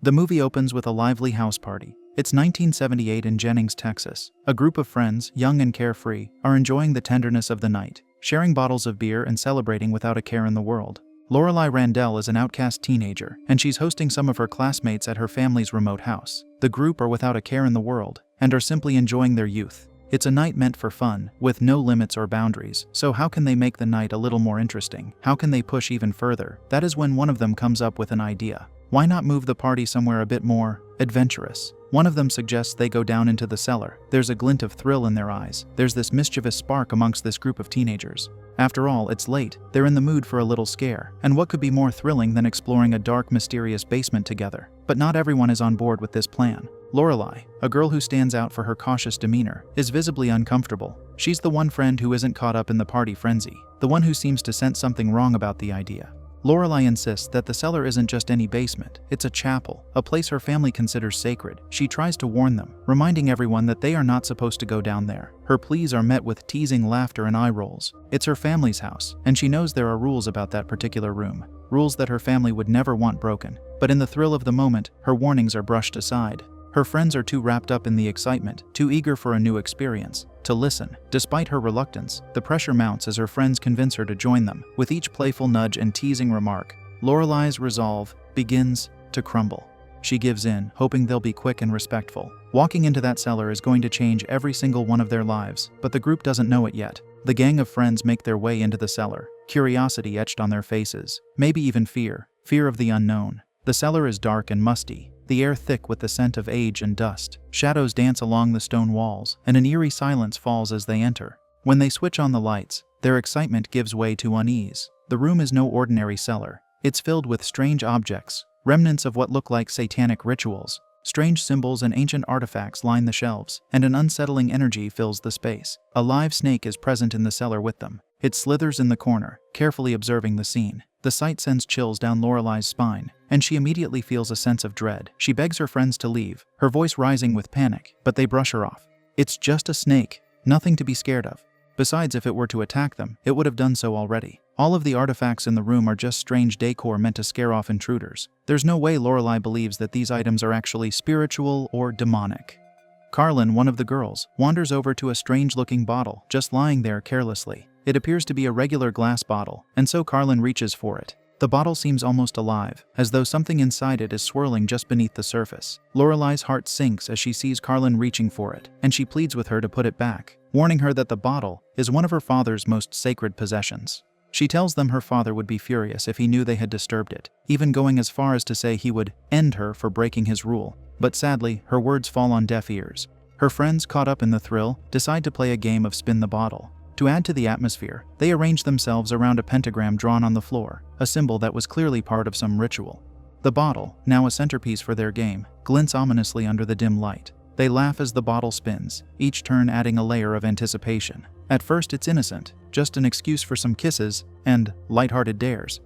The movie opens with a lively house party. It's 1978 in Jennings, Texas. A group of friends, young and carefree, are enjoying the tenderness of the night, sharing bottles of beer and celebrating without a care in the world. Lorelai Randell is an outcast teenager, and she's hosting some of her classmates at her family's remote house. The group are without a care in the world, and are simply enjoying their youth. It's a night meant for fun, with no limits or boundaries, so how can they make the night a little more interesting? How can they push even further? That is when one of them comes up with an idea. Why not move the party somewhere a bit more adventurous? One of them suggests they go down into the cellar. There's a glint of thrill in their eyes. There's this mischievous spark amongst this group of teenagers. After all, it's late. They're in the mood for a little scare. And what could be more thrilling than exploring a dark, mysterious basement together? But not everyone is on board with this plan. Lorelai, a girl who stands out for her cautious demeanor, is visibly uncomfortable. She's the one friend who isn't caught up in the party frenzy, the one who seems to sense something wrong about the idea. Lorelai insists that the cellar isn't just any basement, it's a chapel, a place her family considers sacred. She tries to warn them, reminding everyone that they are not supposed to go down there. Her pleas are met with teasing laughter and eye rolls. It's her family's house, and she knows there are rules about that particular room, rules that her family would never want broken. But in the thrill of the moment, her warnings are brushed aside. Her friends are too wrapped up in the excitement, too eager for a new experience, to listen. Despite her reluctance, the pressure mounts as her friends convince her to join them. With each playful nudge and teasing remark, Lorelai's resolve begins to crumble. She gives in, hoping they'll be quick and respectful. Walking into that cellar is going to change every single one of their lives, but the group doesn't know it yet. The gang of friends make their way into the cellar, curiosity etched on their faces, maybe even fear of the unknown. The cellar is dark and musty, the air thick with the scent of age and dust. Shadows dance along the stone walls, and an eerie silence falls as they enter. When they switch on the lights, their excitement gives way to unease. The room is no ordinary cellar. It's filled with strange objects, remnants of what look like satanic rituals. Strange symbols and ancient artifacts line the shelves, and an unsettling energy fills the space. A live snake is present in the cellar with them. It slithers in the corner, carefully observing the scene. The sight sends chills down Lorelai's spine, and she immediately feels a sense of dread. She begs her friends to leave, her voice rising with panic, but they brush her off. It's just a snake, nothing to be scared of. Besides, if it were to attack them, it would have done so already. All of the artifacts in the room are just strange decor meant to scare off intruders. There's no way Lorelai believes that these items are actually spiritual or demonic. Carlin, one of the girls, wanders over to a strange-looking bottle, just lying there carelessly. It appears to be a regular glass bottle, and so Carlin reaches for it. The bottle seems almost alive, as though something inside it is swirling just beneath the surface. Lorelai's heart sinks as she sees Carlin reaching for it, and she pleads with her to put it back, warning her that the bottle is one of her father's most sacred possessions. She tells them her father would be furious if he knew they had disturbed it, even going as far as to say he would end her for breaking his rule. But sadly, her words fall on deaf ears. Her friends, caught up in the thrill, decide to play a game of spin the bottle. To add to the atmosphere, they arrange themselves around a pentagram drawn on the floor, a symbol that was clearly part of some ritual. The bottle, now a centerpiece for their game, glints ominously under the dim light. They laugh as the bottle spins, each turn adding a layer of anticipation. At first it's innocent, just an excuse for some kisses and lighthearted dares.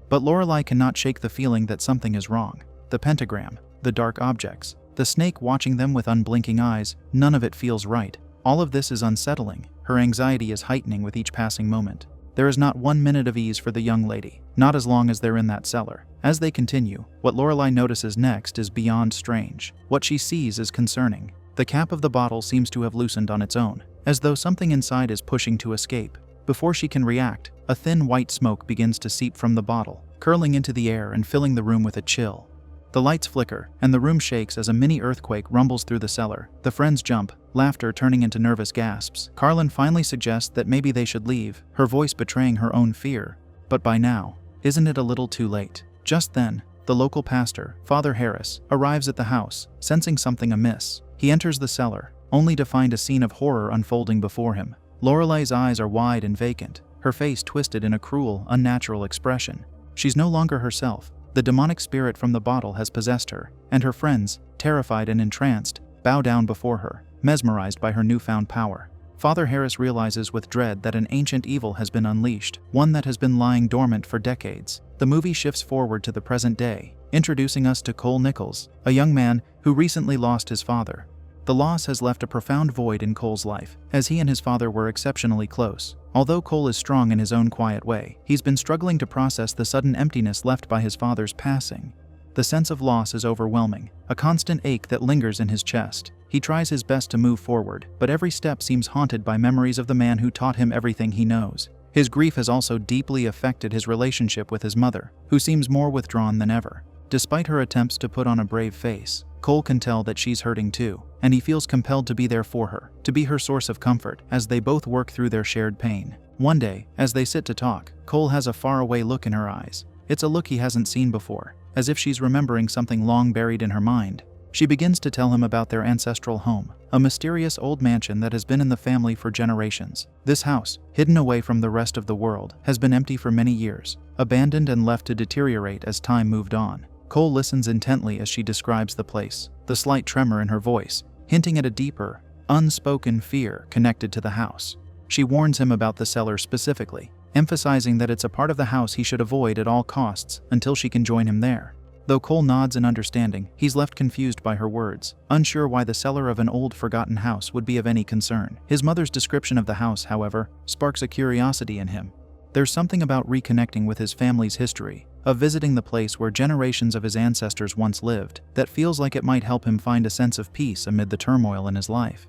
But Lorelai cannot shake the feeling that something is wrong. The pentagram, the dark objects, the snake watching them with unblinking eyes, none of it feels right. All of this is unsettling. Her anxiety is heightening with each passing moment. There is not 1 minute of ease for the young lady, not as long as they're in that cellar. As they continue, what Lorelai notices next is beyond strange. What she sees is concerning. The cap of the bottle seems to have loosened on its own, as though something inside is pushing to escape. Before she can react, a thin white smoke begins to seep from the bottle, curling into the air and filling the room with a chill. The lights flicker, and the room shakes as a mini earthquake rumbles through the cellar. The friends jump, laughter turning into nervous gasps. Carlin finally suggests that maybe they should leave, her voice betraying her own fear. But by now, isn't it a little too late? Just then, the local pastor, Father Harris, arrives at the house, sensing something amiss. He enters the cellar, only to find a scene of horror unfolding before him. Lorelai's eyes are wide and vacant, her face twisted in a cruel, unnatural expression. She's no longer herself. The demonic spirit from the bottle has possessed her, and her friends, terrified and entranced, bow down before her, mesmerized by her newfound power. Father Harris realizes with dread that an ancient evil has been unleashed, one that has been lying dormant for decades. The movie shifts forward to the present day, introducing us to Cole Nichols, a young man who recently lost his father. The loss has left a profound void in Cole's life, as he and his father were exceptionally close. Although Cole is strong in his own quiet way, he's been struggling to process the sudden emptiness left by his father's passing. The sense of loss is overwhelming, a constant ache that lingers in his chest. He tries his best to move forward, but every step seems haunted by memories of the man who taught him everything he knows. His grief has also deeply affected his relationship with his mother, who seems more withdrawn than ever. Despite her attempts to put on a brave face, Cole can tell that she's hurting too, and he feels compelled to be there for her, to be her source of comfort as they both work through their shared pain. One day, as they sit to talk, Cole has a faraway look in her eyes. It's a look he hasn't seen before, as if she's remembering something long buried in her mind. She begins to tell him about their ancestral home, a mysterious old mansion that has been in the family for generations. This house, hidden away from the rest of the world, has been empty for many years, abandoned and left to deteriorate as time moved on. Cole listens intently as she describes the place, the slight tremor in her voice, hinting at a deeper, unspoken fear connected to the house. She warns him about the cellar specifically, emphasizing that it's a part of the house he should avoid at all costs until she can join him there. Though Cole nods in understanding, he's left confused by her words, unsure why the cellar of an old forgotten house would be of any concern. His mother's description of the house, however, sparks a curiosity in him. There's something about reconnecting with his family's history, of visiting the place where generations of his ancestors once lived, that feels like it might help him find a sense of peace amid the turmoil in his life.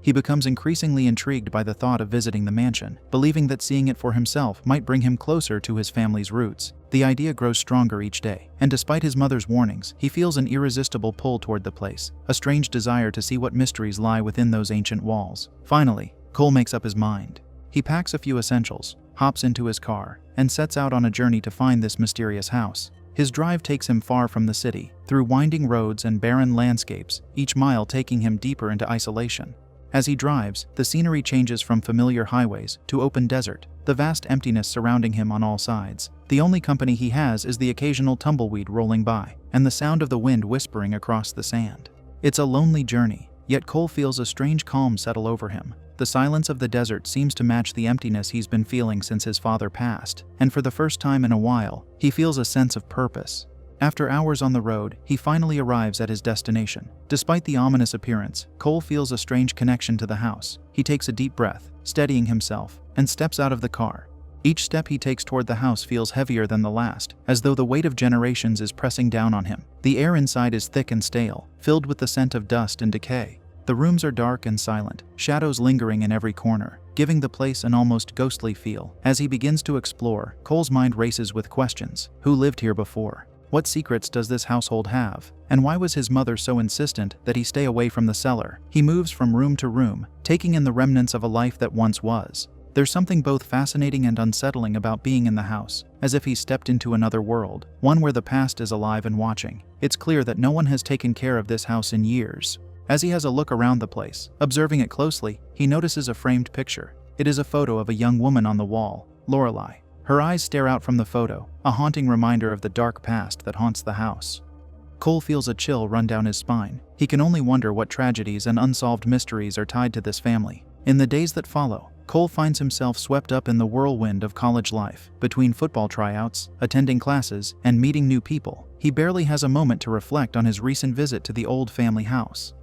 He becomes increasingly intrigued by the thought of visiting the mansion, believing that seeing it for himself might bring him closer to his family's roots. The idea grows stronger each day, and despite his mother's warnings, he feels an irresistible pull toward the place, a strange desire to see what mysteries lie within those ancient walls. Finally, Cole makes up his mind. He packs a few essentials, hops into his car, and sets out on a journey to find this mysterious house. His drive takes him far from the city, through winding roads and barren landscapes, each mile taking him deeper into isolation. As he drives, the scenery changes from familiar highways to open desert, the vast emptiness surrounding him on all sides. The only company he has is the occasional tumbleweed rolling by, and the sound of the wind whispering across the sand. It's a lonely journey, yet Cole feels a strange calm settle over him. The silence of the desert seems to match the emptiness he's been feeling since his father passed, and for the first time in a while, he feels a sense of purpose. After hours on the road, he finally arrives at his destination. Despite the ominous appearance, Cole feels a strange connection to the house. He takes a deep breath, steadying himself, and steps out of the car. Each step he takes toward the house feels heavier than the last, as though the weight of generations is pressing down on him. The air inside is thick and stale, filled with the scent of dust and decay. The rooms are dark and silent, shadows lingering in every corner, giving the place an almost ghostly feel. As he begins to explore, Cole's mind races with questions. Who lived here before? What secrets does this household have? And why was his mother so insistent that he stay away from the cellar? He moves from room to room, taking in the remnants of a life that once was. There's something both fascinating and unsettling about being in the house, as if he stepped into another world, one where the past is alive and watching. It's clear that no one has taken care of this house in years. As he has a look around the place, observing it closely, he notices a framed picture. It is a photo of a young woman on the wall, Lorelei. Her eyes stare out from the photo, a haunting reminder of the dark past that haunts the house. Cole feels a chill run down his spine. He can only wonder what tragedies and unsolved mysteries are tied to this family. In the days that follow, Cole finds himself swept up in the whirlwind of college life. Between football tryouts, attending classes, and meeting new people, he barely has a moment to reflect on his recent visit to the old family house.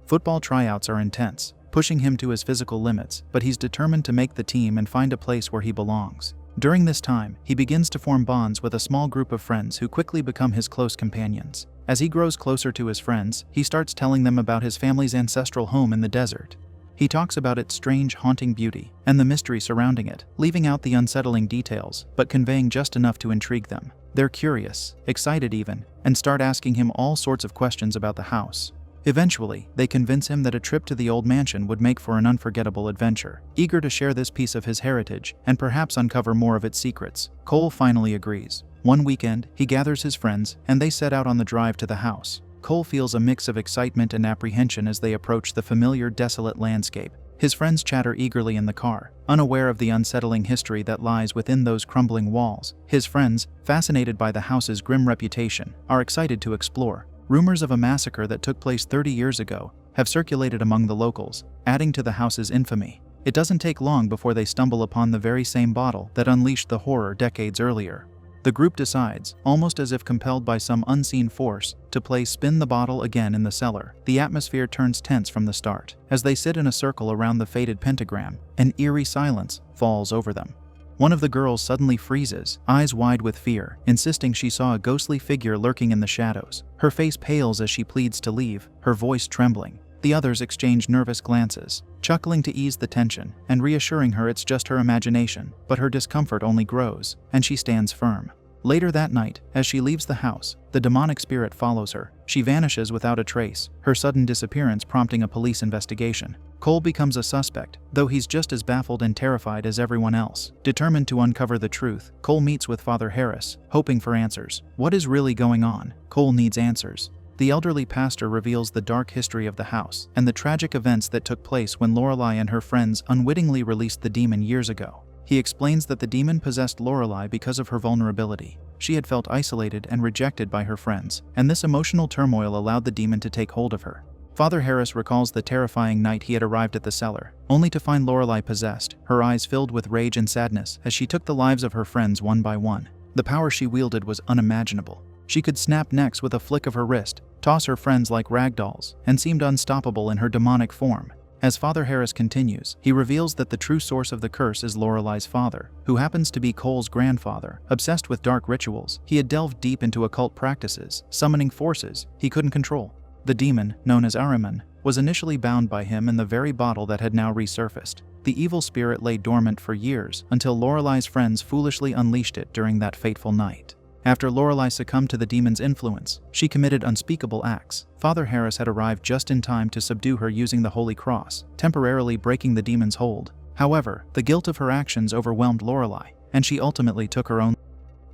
Football tryouts are intense, pushing him to his physical limits, but he's determined to make the team and find a place where he belongs. During this time, he begins to form bonds with a small group of friends who quickly become his close companions. As he grows closer to his friends, he starts telling them about his family's ancestral home in the desert. He talks about its strange, haunting beauty and the mystery surrounding it, leaving out the unsettling details, but conveying just enough to intrigue them. They're curious, excited even, and start asking him all sorts of questions about the house. Eventually, they convince him that a trip to the old mansion would make for an unforgettable adventure. Eager to share this piece of his heritage and perhaps uncover more of its secrets, Cole finally agrees. One weekend, he gathers his friends and they set out on the drive to the house. Cole feels a mix of excitement and apprehension as they approach the familiar, desolate landscape. His friends chatter eagerly in the car, unaware of the unsettling history that lies within those crumbling walls. His friends, fascinated by the house's grim reputation, are excited to explore. Rumors of a massacre that took place 30 years ago have circulated among the locals, adding to the house's infamy. It doesn't take long before they stumble upon the very same bottle that unleashed the horror decades earlier. The group decides, almost as if compelled by some unseen force, to play spin the bottle again in the cellar. The atmosphere turns tense from the start. As they sit in a circle around the faded pentagram, an eerie silence falls over them. one of the girls suddenly freezes, eyes wide with fear, insisting she saw a ghostly figure lurking in the shadows. Her face pales as she pleads to leave, her voice trembling. The others exchange nervous glances, chuckling to ease the tension and reassuring her it's just her imagination, but her discomfort only grows, and she stands firm. Later that night, as she leaves the house, the demonic spirit follows her. She vanishes without a trace, her sudden disappearance prompting a police investigation. Cole becomes a suspect, though he's just as baffled and terrified as everyone else. Determined to uncover the truth, Cole meets with Father Harris, hoping for answers. What is really going on? Cole needs answers. The elderly pastor reveals the dark history of the house and the tragic events that took place when Lorelai and her friends unwittingly released the demon years ago. He explains that the demon possessed Lorelai because of her vulnerability. She had felt isolated and rejected by her friends, and this emotional turmoil allowed the demon to take hold of her. Father Harris recalls the terrifying night he had arrived at the cellar, only to find Lorelai possessed, her eyes filled with rage and sadness as she took the lives of her friends one by one. The power she wielded was unimaginable. She could snap necks with a flick of her wrist, toss her friends like rag dolls, and seemed unstoppable in her demonic form. As Father Harris continues, he reveals that the true source of the curse is Lorelai's father, who happens to be Cole's grandfather. Obsessed with dark rituals, he had delved deep into occult practices, summoning forces he couldn't control. The demon, known as Ahriman, was initially bound by him in the very bottle that had now resurfaced. The evil spirit lay dormant for years until Lorelai's friends foolishly unleashed it during that fateful night. After Lorelai succumbed to the demon's influence, she committed unspeakable acts. Father Harris had arrived just in time to subdue her using the Holy Cross, temporarily breaking the demon's hold. However, the guilt of her actions overwhelmed Lorelai, and she ultimately took her own.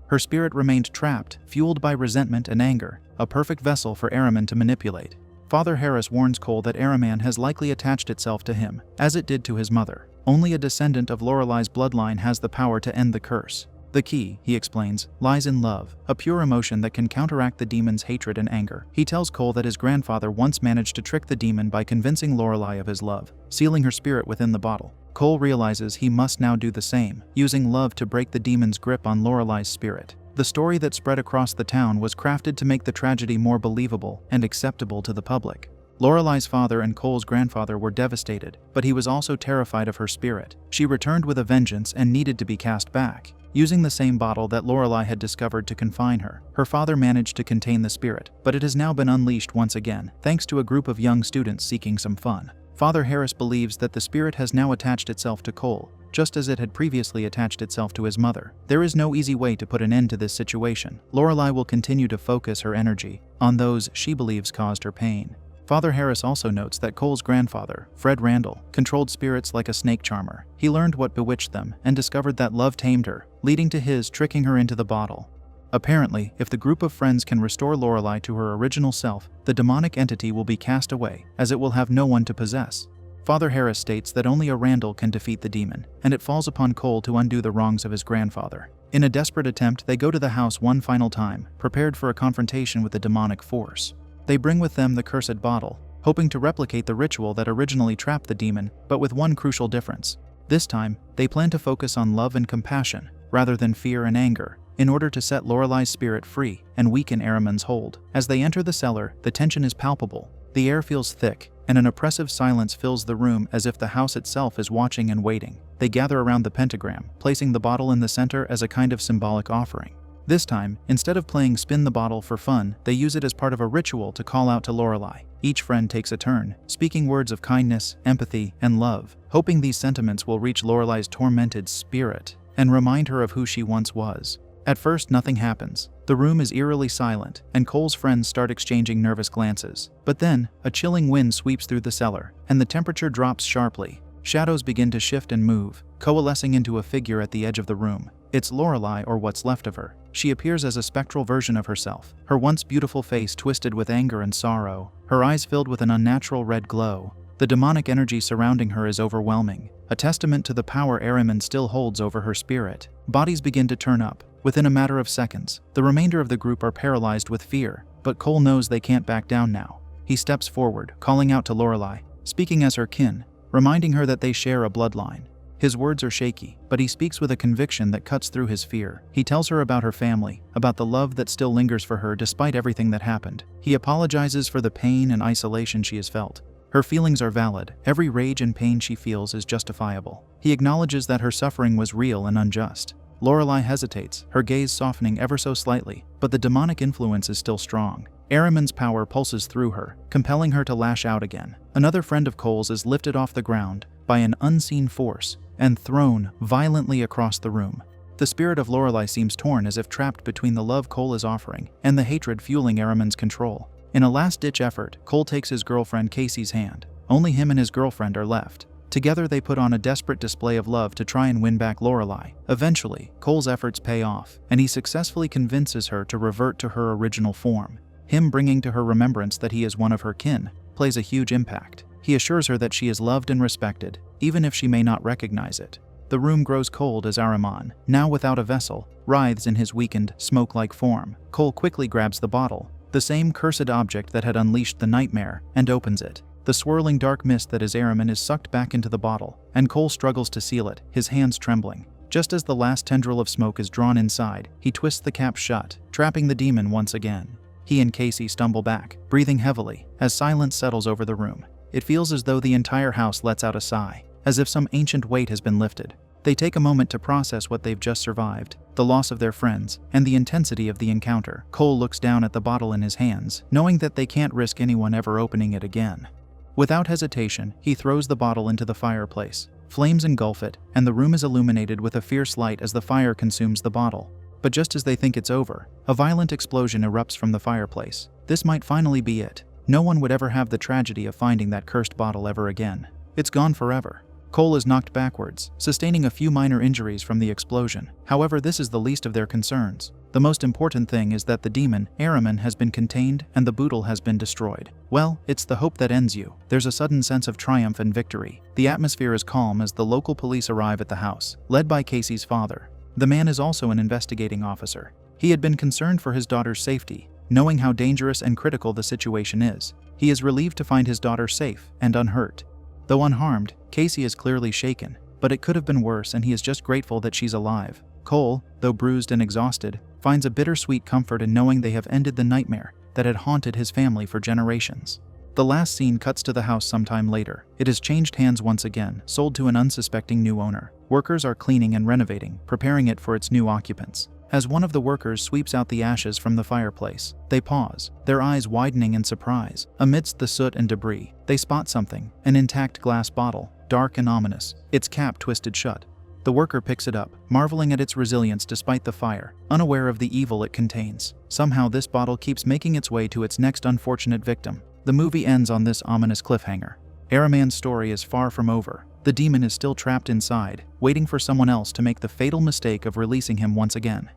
Her spirit remained trapped, fueled by resentment and anger, a perfect vessel for Ahriman to manipulate. Father Harris warns Cole that Ahriman has likely attached itself to him, as it did to his mother. Only a descendant of Lorelai's bloodline has the power to end the curse. The key, he explains, lies in love, a pure emotion that can counteract the demon's hatred and anger. He tells Cole that his grandfather once managed to trick the demon by convincing Lorelai of his love, sealing her spirit within the bottle. Cole realizes he must now do the same, using love to break the demon's grip on Lorelai's spirit. The story that spread across the town was crafted to make the tragedy more believable and acceptable to the public. Lorelai's father and Cole's grandfather were devastated, but he was also terrified of her spirit. She returned with a vengeance and needed to be cast back. Using the same bottle that Lorelai had discovered to confine her, her father managed to contain the spirit, but it has now been unleashed once again, thanks to a group of young students seeking some fun. Father Harris believes that the spirit has now attached itself to Cole, just as it had previously attached itself to his mother. There is no easy way to put an end to this situation. Lorelai will continue to focus her energy on those she believes caused her pain. Father Harris also notes that Cole's grandfather, Fred Randall, controlled spirits like a snake charmer. He learned what bewitched them and discovered that love tamed her, leading to his tricking her into the bottle. Apparently, if the group of friends can restore Lorelai to her original self, the demonic entity will be cast away, as it will have no one to possess. Father Harris states that only a Randall can defeat the demon, and it falls upon Cole to undo the wrongs of his grandfather. In a desperate attempt, they go to the house one final time, prepared for a confrontation with the demonic force. They bring with them the cursed bottle, hoping to replicate the ritual that originally trapped the demon, but with one crucial difference. This time, they plan to focus on love and compassion, rather than fear and anger, in order to set Lorelai's spirit free and weaken Ahriman's hold. As they enter the cellar, the tension is palpable. The air feels thick, and an oppressive silence fills the room as if the house itself is watching and waiting. They gather around the pentagram, placing the bottle in the center as a kind of symbolic offering. This time, instead of playing spin the bottle for fun, they use it as part of a ritual to call out to Lorelai. Each friend takes a turn, speaking words of kindness, empathy, and love, hoping these sentiments will reach Lorelai's tormented spirit and remind her of who she once was. At first, nothing happens. The room is eerily silent, and Cole's friends start exchanging nervous glances. But then, a chilling wind sweeps through the cellar, and the temperature drops sharply. Shadows begin to shift and move, coalescing into a figure at the edge of the room. It's Lorelai, or what's left of her. She appears as a spectral version of herself, her once beautiful face twisted with anger and sorrow, her eyes filled with an unnatural red glow. The demonic energy surrounding her is overwhelming, a testament to the power Ahriman still holds over her spirit. Bodies begin to turn up. Within a matter of seconds, the remainder of the group are paralyzed with fear, but Cole knows they can't back down now. He steps forward, calling out to Lorelai, speaking as her kin, reminding her that they share a bloodline. His words are shaky, but he speaks with a conviction that cuts through his fear. He tells her about her family, about the love that still lingers for her despite everything that happened. He apologizes for the pain and isolation she has felt, Her feelings are valid. Every rage and pain she feels is justifiable. He acknowledges that her suffering was real and unjust. Lorelei hesitates, her gaze softening ever so slightly, but the demonic influence is still strong. Araman's power pulses through her, compelling her to lash out again. Another friend of Cole's is lifted off the ground by an unseen force and thrown violently across the room. The spirit of Lorelei seems torn, as if trapped between the love Cole is offering and the hatred fueling Araman's control. In a last-ditch effort, Cole takes his girlfriend Casey's hand. Only him and his girlfriend are left. Together they put on a desperate display of love to try and win back Lorelei. Eventually, Cole's efforts pay off, and he successfully convinces her to revert to her original form. Him bringing to her remembrance that he is one of her kin plays a huge impact. He assures her that she is loved and respected, even if she may not recognize it. The room grows cold as Araman, now without a vessel, writhes in his weakened, smoke-like form. Cole quickly grabs the bottle, the same cursed object that had unleashed the nightmare, and opens it. The swirling dark mist that is Araman is sucked back into the bottle, and Cole struggles to seal it, his hands trembling. Just as the last tendril of smoke is drawn inside, he twists the cap shut, trapping the demon once again. He and Casey stumble back, breathing heavily, as silence settles over the room. It feels as though the entire house lets out a sigh, as if some ancient weight has been lifted. They take a moment to process what they've just survived, the loss of their friends, and the intensity of the encounter. Cole looks down at the bottle in his hands, knowing that they can't risk anyone ever opening it again. Without hesitation, he throws the bottle into the fireplace. Flames engulf it, and the room is illuminated with a fierce light as the fire consumes the bottle. But just as they think it's over, a violent explosion erupts from the fireplace. This might finally be it. No one would ever have the tragedy of finding that cursed bottle ever again. It's gone forever. Cole is knocked backwards, sustaining a few minor injuries from the explosion. However, this is the least of their concerns. The most important thing is that the demon, Araman, has been contained and the boodle has been destroyed. Well, it's the hope that ends you. There's a sudden sense of triumph and victory. The atmosphere is calm as the local police arrive at the house, led by Casey's father. The man is also an investigating officer. He had been concerned for his daughter's safety, knowing how dangerous and critical the situation is. He is relieved to find his daughter safe and unhurt. Though unharmed, Casey is clearly shaken, but it could have been worse, and he is just grateful that she's alive. Cole, though bruised and exhausted, finds a bittersweet comfort in knowing they have ended the nightmare that had haunted his family for generations. The last scene cuts to the house sometime later. It has changed hands once again, sold to an unsuspecting new owner. Workers are cleaning and renovating, preparing it for its new occupants. As one of the workers sweeps out the ashes from the fireplace, they pause, their eyes widening in surprise. Amidst the soot and debris, they spot something, an intact glass bottle, dark and ominous, its cap twisted shut. The worker picks it up, marveling at its resilience despite the fire, unaware of the evil it contains. Somehow this bottle keeps making its way to its next unfortunate victim. The movie ends on this ominous cliffhanger. Araman's story is far from over. The demon is still trapped inside, waiting for someone else to make the fatal mistake of releasing him once again.